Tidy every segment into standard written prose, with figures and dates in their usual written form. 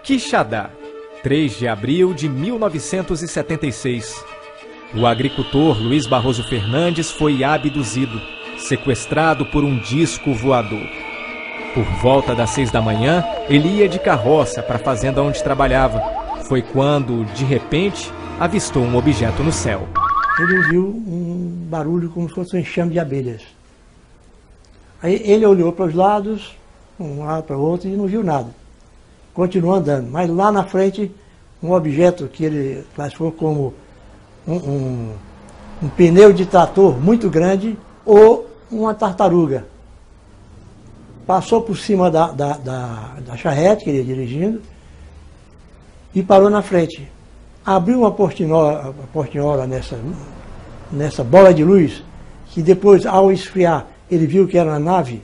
Quixadá, 3 de abril de 1976. O agricultor Luiz Barroso Fernandes foi abduzido, sequestrado por um disco voador. Por volta das 6 da manhã, ele ia de carroça para a fazenda onde trabalhava. Foi quando, de repente, avistou um objeto no céu. Ele ouviu um barulho como se fosse um enxame de abelhas. Aí ele olhou para os lados, um lado para o outro, e não viu nada. Continuou andando, mas lá na frente, um objeto que ele classificou como um pneu de trator muito grande ou uma tartaruga. Passou por cima da charrete que ele ia dirigindo e parou na frente. Abriu uma portinhola nessa bola de luz, que depois, ao esfriar, ele viu que era uma nave.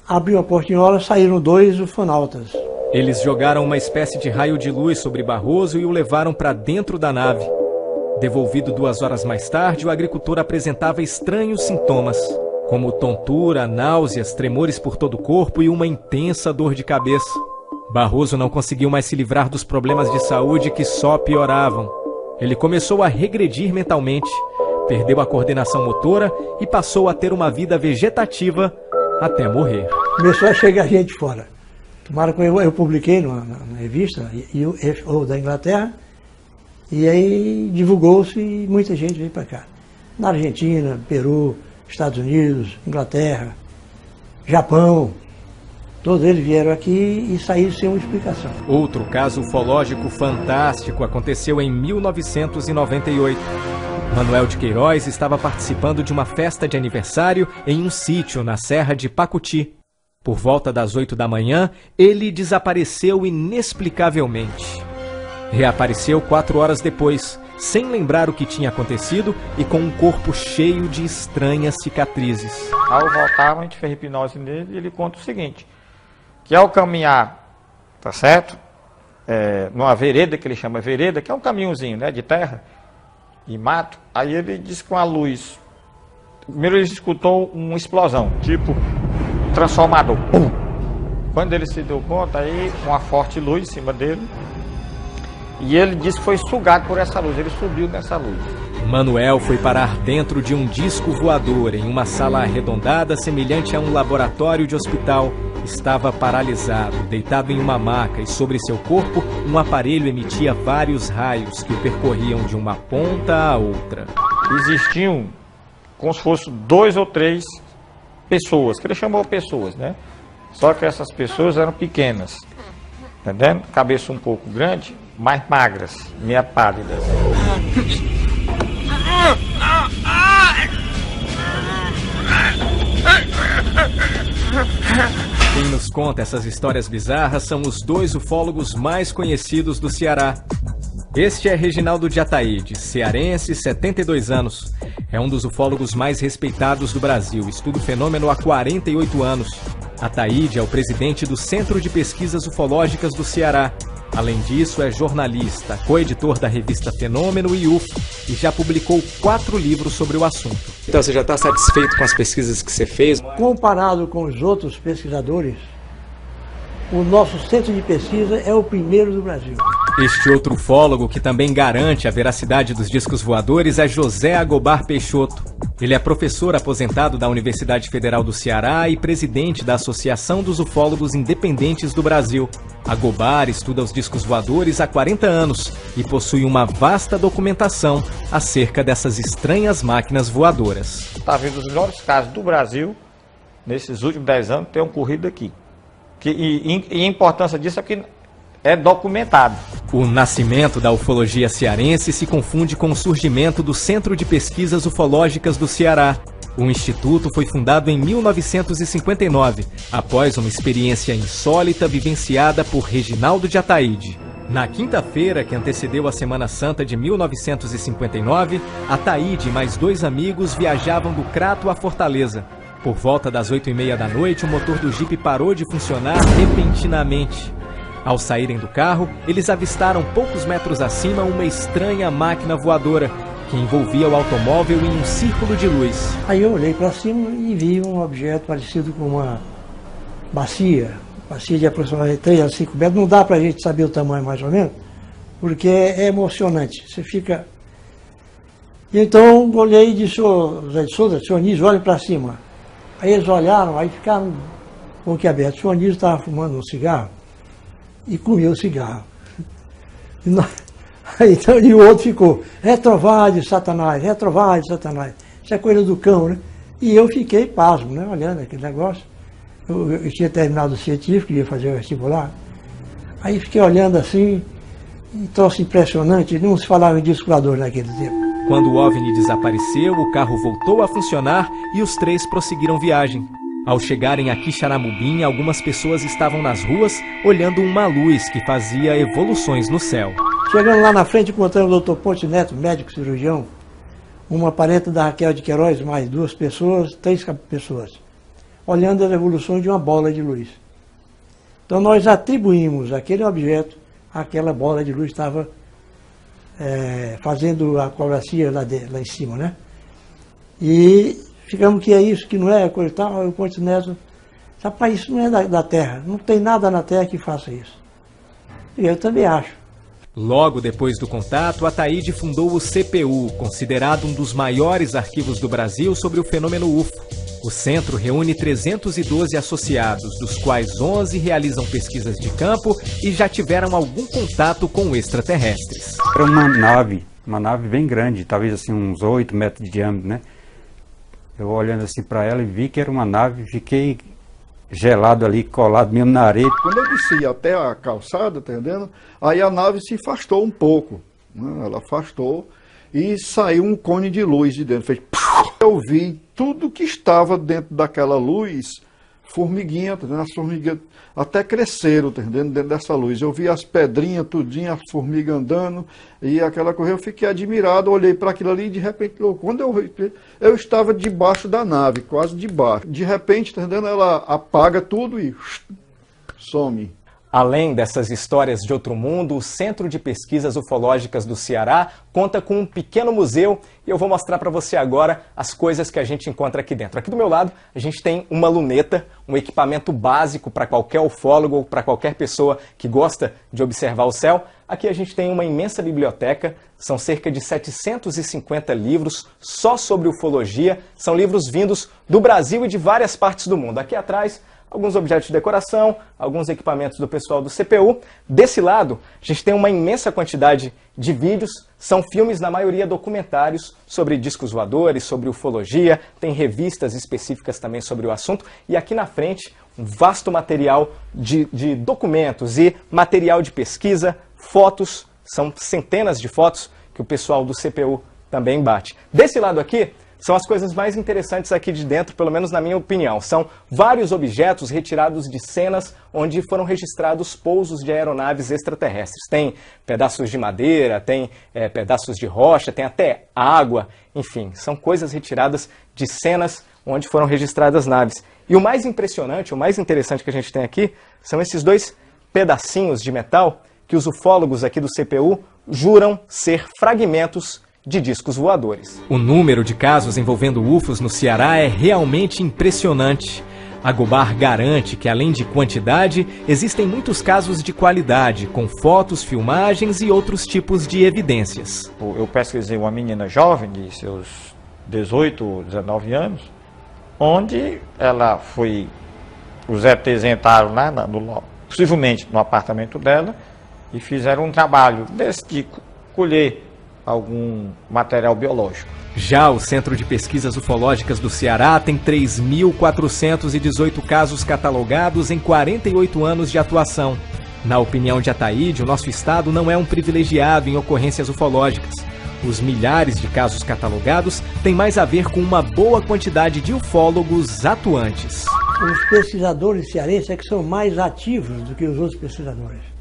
Abriu a portinhola, saíram 2 ufonautas. Eles jogaram uma espécie de raio de luz sobre Barroso e o levaram para dentro da nave. Devolvido 2 horas mais tarde, o agricultor apresentava estranhos sintomas, como tontura, náuseas, tremores por todo o corpo e uma intensa dor de cabeça. Barroso não conseguiu mais se livrar dos problemas de saúde que só pioravam. Ele começou a regredir mentalmente, perdeu a coordenação motora e passou a ter uma vida vegetativa até morrer. Começou a chegar gente fora. Tomara que eu publiquei na revista ou da Inglaterra, e aí divulgou-se e muita gente veio para cá. Na Argentina, Peru, Estados Unidos, Inglaterra, Japão, todos eles vieram aqui e saíram sem uma explicação. Outro caso ufológico fantástico aconteceu em 1998. Manuel de Queiroz estava participando de uma festa de aniversário em um sítio na Serra de Pacuti. Por volta das 8 da manhã, ele desapareceu inexplicavelmente. Reapareceu 4 horas depois, sem lembrar o que tinha acontecido e com um corpo cheio de estranhas cicatrizes. Ao voltar, a gente fez hipnose nele e ele conta o seguinte, que ao caminhar, tá certo? Numa vereda, que ele chama vereda, que é um caminhozinho, né, de terra e mato, aí ele disse com a luz, primeiro ele escutou uma explosão, tipo transformador, pum! Quando ele se deu conta, aí uma forte luz em cima dele, e ele disse que foi sugado por essa luz, ele subiu nessa luz. Manuel foi parar dentro de um disco voador em uma sala arredondada semelhante a um laboratório de hospital. Estava paralisado, deitado em uma maca e sobre seu corpo um aparelho emitia vários raios que o percorriam de uma ponta a outra. Existiam como se fossem 2 ou 3 pessoas, que ele chamou pessoas, né? Só que essas pessoas eram pequenas, entendendo? Cabeça um pouco grande, mais magras, meio pálidas. Quem nos conta essas histórias bizarras são os 2 ufólogos mais conhecidos do Ceará. Este é Reginaldo de Ataíde, cearense, 72 anos. É um dos ufólogos mais respeitados do Brasil, estuda o fenômeno há 48 anos. Ataíde é o presidente do Centro de Pesquisas Ufológicas do Ceará. Além disso, é jornalista, coeditor da revista Fenômeno e UFO, e já publicou 4 livros sobre o assunto. Então você já está satisfeito com as pesquisas que você fez? Comparado com os outros pesquisadores, o nosso centro de pesquisa é o primeiro do Brasil. Este outro ufólogo que também garante a veracidade dos discos voadores é José Agobar Peixoto. Ele é professor aposentado da Universidade Federal do Ceará e presidente da Associação dos Ufólogos Independentes do Brasil. Agobar estuda os discos voadores há 40 anos e possui uma vasta documentação acerca dessas estranhas máquinas voadoras. Está vendo os melhores casos do Brasil, nesses últimos 10 anos, tem ocorrido aqui. E a importância disso é que é documentado. O nascimento da ufologia cearense se confunde com o surgimento do Centro de Pesquisas Ufológicas do Ceará. O instituto foi fundado em 1959, após uma experiência insólita vivenciada por Reginaldo de Ataíde. Na quinta-feira, que antecedeu a Semana Santa de 1959, Ataíde e mais 2 amigos viajavam do Crato à Fortaleza. Por volta das 8h30 da noite, o motor do jipe parou de funcionar repentinamente. Ao saírem do carro, eles avistaram poucos metros acima uma estranha máquina voadora, que envolvia o automóvel em um círculo de luz. Aí eu olhei para cima e vi um objeto parecido com uma bacia, bacia de aproximadamente 3 a 5 metros, não dá para a gente saber o tamanho mais ou menos, porque é emocionante, você fica... Então, olhei e disse, ô Zé de Souza, senhor Anísio, olhe para cima. Aí eles olharam, aí ficaram boquiabertos. O senhor Anísio estava fumando um cigarro e comia o cigarro. Então, e o outro ficou, retrovade, Satanás, retrovade, Satanás. Isso é coisa do cão, né? E eu fiquei pasmo, né, olhando aquele negócio. Eu tinha terminado o científico, ia fazer o vestibular. Aí fiquei olhando assim, um troço impressionante, não se falava em disco voador naquele tempo. Quando o OVNI desapareceu, o carro voltou a funcionar e os três prosseguiram viagem. Ao chegarem a Quixaramubim, algumas pessoas estavam nas ruas olhando uma luz que fazia evoluções no céu. Chegando lá na frente, encontramos o Dr. Ponte Neto, médico cirurgião, uma parente da Raquel de Queiroz, mais 2 pessoas, 3 pessoas, olhando as evoluções de uma bola de luz. Então nós atribuímos aquele objeto àquela bola de luz que estava fazendo a acrobacia lá em cima, né? E ficamos que é isso, que não é coisa e tal. O Ponte Neto, rapaz, isso não é da Terra, não tem nada na Terra que faça isso. E eu também acho. Logo depois do contato, Ataíde fundou o CPU, considerado um dos maiores arquivos do Brasil sobre o fenômeno UFO. O centro reúne 312 associados, dos quais 11 realizam pesquisas de campo e já tiveram algum contato com extraterrestres. Era uma nave bem grande, talvez assim uns 8 metros de diâmetro, né? Eu olhando assim para ela e vi que era uma nave, fiquei gelado ali, colado mesmo na areia. Quando eu desci até a calçada, tá entendendo? Aí a nave se afastou um pouco, né? Ela afastou e saiu um cone de luz de dentro. Fez... Eu vi tudo que estava dentro daquela luz, formiguinha, tá entendendo? As formigas até cresceram, tá entendendo? Dentro dessa luz. Eu vi as pedrinhas, tudinho, as formigas andando, e aquela coisa, eu fiquei admirado, olhei para aquilo ali e de repente, quando eu estava debaixo da nave, quase debaixo. De repente, tá entendendo? Ela apaga tudo e some. Além dessas histórias de outro mundo, o Centro de Pesquisas Ufológicas do Ceará conta com um pequeno museu e eu vou mostrar para você agora as coisas que a gente encontra aqui dentro. Aqui do meu lado, a gente tem uma luneta, um equipamento básico para qualquer ufólogo ou para qualquer pessoa que gosta de observar o céu. Aqui a gente tem uma imensa biblioteca, são cerca de 750 livros só sobre ufologia, são livros vindos do Brasil e de várias partes do mundo. Aqui atrás, alguns objetos de decoração, alguns equipamentos do pessoal do CPU. Desse lado, a gente tem uma imensa quantidade de vídeos, são filmes, na maioria documentários, sobre discos voadores, sobre ufologia, tem revistas específicas também sobre o assunto, e aqui na frente, um vasto material de documentos e material de pesquisa, fotos, são centenas de fotos que o pessoal do CPU também bate. Desse lado aqui, são as coisas mais interessantes aqui de dentro, pelo menos na minha opinião. São vários objetos retirados de cenas onde foram registrados pousos de aeronaves extraterrestres. Tem pedaços de madeira, tem pedaços de rocha, tem até água, enfim, são coisas retiradas de cenas onde foram registradas naves. E o mais impressionante, o mais interessante que a gente tem aqui, são esses 2 pedacinhos de metal que os ufólogos aqui do CPU juram ser fragmentos de discos voadores. O número de casos envolvendo UFOs no Ceará é realmente impressionante. Agobar garante que, além de quantidade, existem muitos casos de qualidade, com fotos, filmagens e outros tipos de evidências. Eu pesquisei uma menina jovem, de seus 18, 19 anos, onde ela foi... Os ETs entraram lá, possivelmente no apartamento dela, e fizeram um trabalho desse de colher algum material biológico. Já o Centro de Pesquisas Ufológicas do Ceará tem 3.418 casos catalogados em 48 anos de atuação. Na opinião de Ataíde, o nosso estado não é um privilegiado em ocorrências ufológicas. Os milhares de casos catalogados têm mais a ver com uma boa quantidade de ufólogos atuantes. Os pesquisadores cearenses é que são mais ativos do que os outros pesquisadores.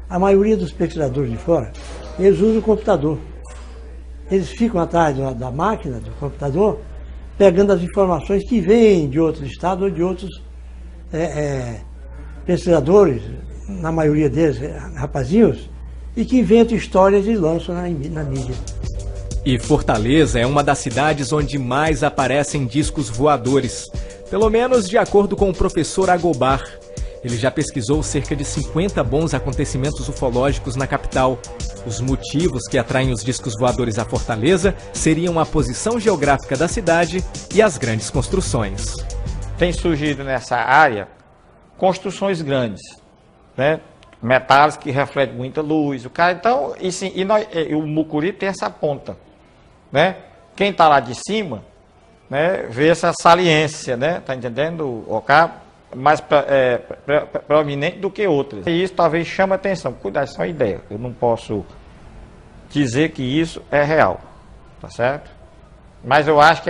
A maioria dos pesquisadores de fora, eles usam o computador. Eles ficam atrás da máquina, do computador, pegando as informações que vêm de outros estados ou de outros pesquisadores, na maioria deles, rapazinhos, e que inventam histórias e lançam na mídia. E Fortaleza é uma das cidades onde mais aparecem discos voadores, pelo menos de acordo com o professor Agobar. Ele já pesquisou cerca de 50 bons acontecimentos ufológicos na capital. Os motivos que atraem os discos voadores à Fortaleza seriam a posição geográfica da cidade e as grandes construções. Tem surgido nessa área construções grandes, né? Metais que refletem muita luz. Então, o Mucuri tem essa ponta, né? Quem está lá de cima, né, vê essa saliência, né? Tá entendendo? Mais proeminente do que outras. E isso talvez chame a atenção. Cuidado, isso é uma ideia. Eu não posso dizer que isso é real, tá certo? Mas eu acho que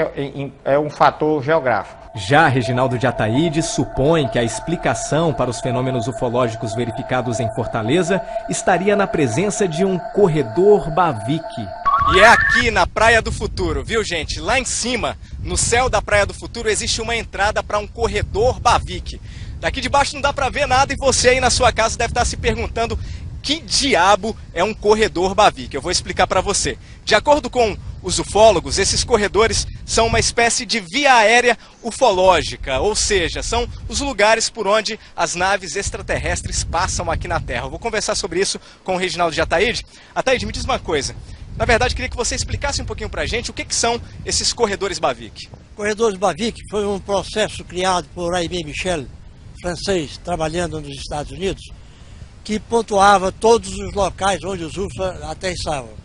é um fator geográfico. Já Reginaldo de Ataíde supõe que a explicação para os fenômenos ufológicos verificados em Fortaleza estaria na presença de um corredor Bavique. E é aqui na Praia do Futuro, viu, gente? Lá em cima, no céu da Praia do Futuro, existe uma entrada para um corredor Bavique. Daqui de baixo não dá para ver nada e você aí na sua casa deve estar se perguntando que diabo é um corredor Bavique. Eu vou explicar para você. De acordo com os ufólogos, esses corredores são uma espécie de via aérea ufológica, ou seja, são os lugares por onde as naves extraterrestres passam aqui na Terra. Eu vou conversar sobre isso com o Reginaldo de Ataíde. Ataíde, me diz uma coisa. Na verdade, queria que você explicasse um pouquinho pra gente o que são esses corredores Bavique. Corredores Bavique foi um processo criado por Aimé Michel, francês, trabalhando nos Estados Unidos, que pontuava todos os locais onde os UFA aterrissavam.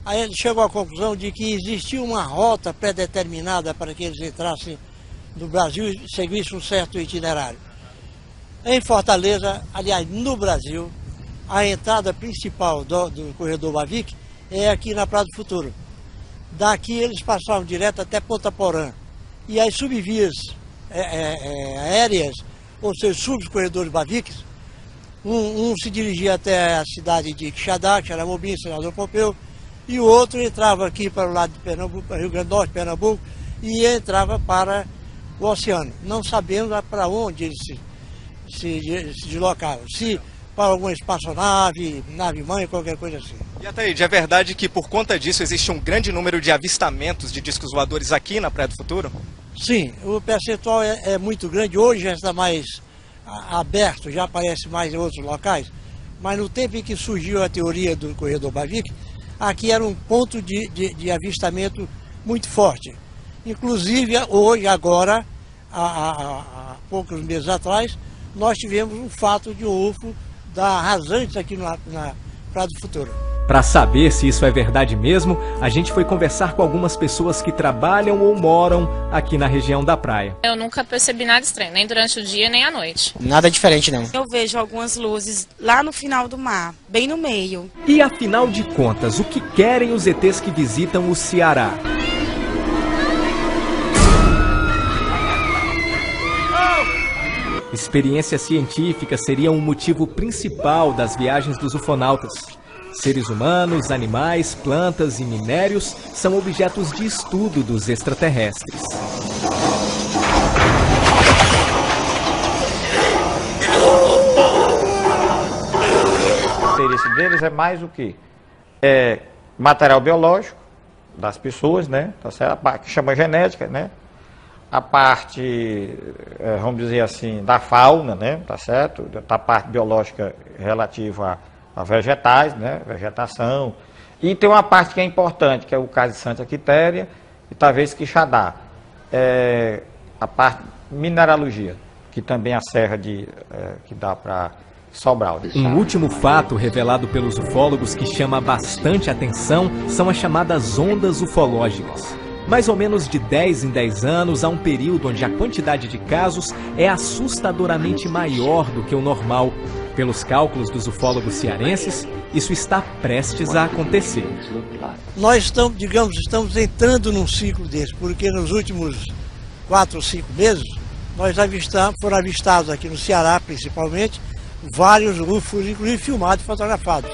Aí ele chegou à conclusão de que existia uma rota pré-determinada para que eles entrassem no Brasil e seguissem um certo itinerário. Em Fortaleza, aliás, no Brasil, a entrada principal do corredor Bavique é aqui na Praia do Futuro. Daqui eles passavam direto até Ponta Porã. E as subvias aéreas, ou seja, subcorredores Baviques, um se dirigia até a cidade de Quixadá, Xaramobim, Senador Pompeu, e o outro entrava aqui para o lado de Pernambuco, para Rio Grande do Norte, Pernambuco, e entrava para o oceano. Não sabendo para onde eles se deslocavam. Se para alguma espaçonave, nave-mãe, qualquer coisa assim. E Ataíde, é verdade que por conta disso existe um grande número de avistamentos de discos voadores aqui na Praia do Futuro? Sim, o percentual é muito grande. Hoje já está mais aberto, já aparece mais em outros locais. Mas no tempo em que surgiu a teoria do corredor Bavique, aqui era um ponto de avistamento muito forte. Inclusive, hoje, agora, há poucos meses atrás, nós tivemos um fato de um UFO da Rasantes aqui na Praia do Futuro. Para saber se isso é verdade mesmo, a gente foi conversar com algumas pessoas que trabalham ou moram aqui na região da praia. Eu nunca percebi nada estranho, nem durante o dia, nem à noite. Nada diferente, não. Eu vejo algumas luzes lá no final do mar, bem no meio. E afinal de contas, o que querem os ETs que visitam o Ceará? Experiência científica seria um motivo principal das viagens dos ufonautas. Seres humanos, animais, plantas e minérios são objetos de estudo dos extraterrestres. O interesse deles é mais o quê? É material biológico das pessoas, né? Tá certo? A parte que chama genética, né? A parte, vamos dizer assim, da fauna, né? Tá certo? A parte biológica relativa a vegetais, né? Vegetação. E tem uma parte que é importante, que é o caso de Santa Quitéria e talvez Quixadá. A parte mineralogia, que também é a serra que dá para Sobral. Um último fato revelado pelos ufólogos que chama bastante atenção são as chamadas ondas ufológicas. Mais ou menos de 10 em 10 anos, há um período onde a quantidade de casos é assustadoramente maior do que o normal. Pelos cálculos dos ufólogos cearenses, isso está prestes a acontecer. Nós estamos entrando num ciclo desse, porque nos últimos 4 ou 5 meses, foram avistados aqui no Ceará, principalmente, vários UFOs, inclusive filmados e fotografados.